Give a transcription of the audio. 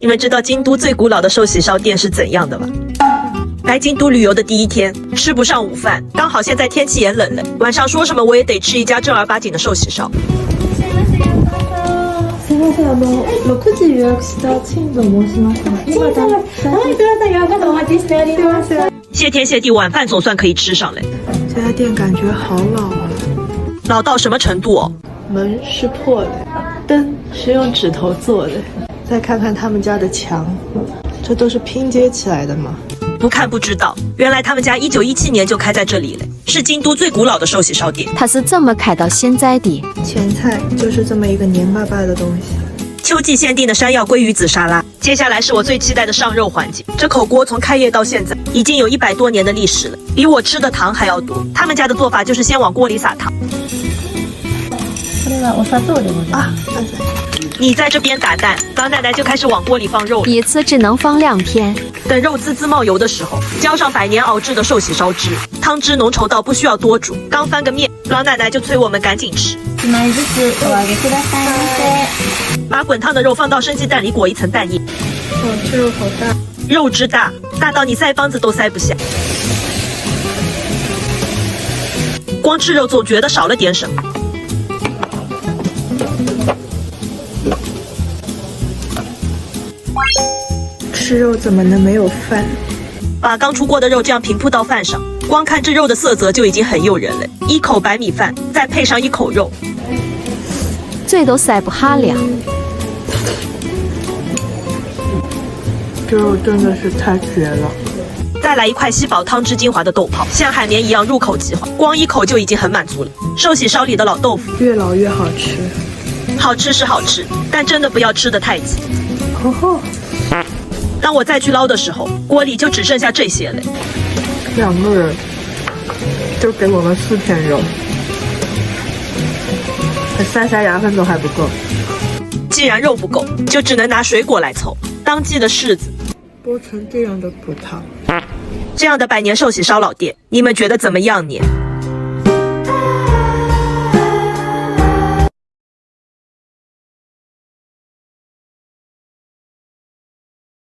你们知道京都最古老的寿喜烧店是怎样的吗？来京都旅游的第一天，吃不上午饭，刚好现在天气也冷了，晚上说什么我也得吃一家正儿八经的寿喜烧。すみません、6時予約した陳と申します。陳さん、はい、ください。予約お待ちしております。谢天谢地，晚饭总算可以吃上了。这家店感觉好老啊，老到什么程度哦？门是破的，灯是用指头做的。再看看他们家的墙，这都是拼接起来的吗？不看不知道，原来他们家1917年就开在这里了，是京都最古老的寿喜烧店。它是这么开到现在的。前菜就是这么一个黏巴巴的东西。秋季限定的山药鲑鱼子沙拉，接下来是我最期待的上肉环节。这口锅从开业到现在已经有100多年的历史了，比我吃的糖还要多。他们家的做法就是先往锅里撒糖。你在这边打蛋，老奶奶就开始往锅里放肉了。一次只能放2片。等肉滋滋冒油的时候，浇上100年熬制的寿喜烧汁，汤汁浓稠到不需要多煮。刚翻个面，老奶奶就催我们赶紧吃。1枚ずつお揚げくださいませ。把滚烫的肉放到生鸡蛋里裹一层蛋液。这肉好大，肉汁大，大到你塞帮子都塞不下。光吃肉总觉得少了点什么。吃肉怎么能没有饭？把刚出锅的肉这样平铺到饭上，光看这肉的色泽就已经很诱人了。一口白米饭，再配上一口肉，嘴都塞不下了。这肉真的是太绝了。再来一块吸饱汤汁精华的豆泡，像海绵一样入口即化，光一口就已经很满足了。寿喜烧里的老豆腐，越老越好吃。好吃是好吃，但真的不要吃得太急。当我再去捞的时候，锅里就只剩下这些了。2个人就给我们4片肉，塞牙缝都还不够。既然肉不够，就只能拿水果来凑。当季的柿子，剥成这样的葡萄，这样的100年寿喜烧老店，你们觉得怎么样呢？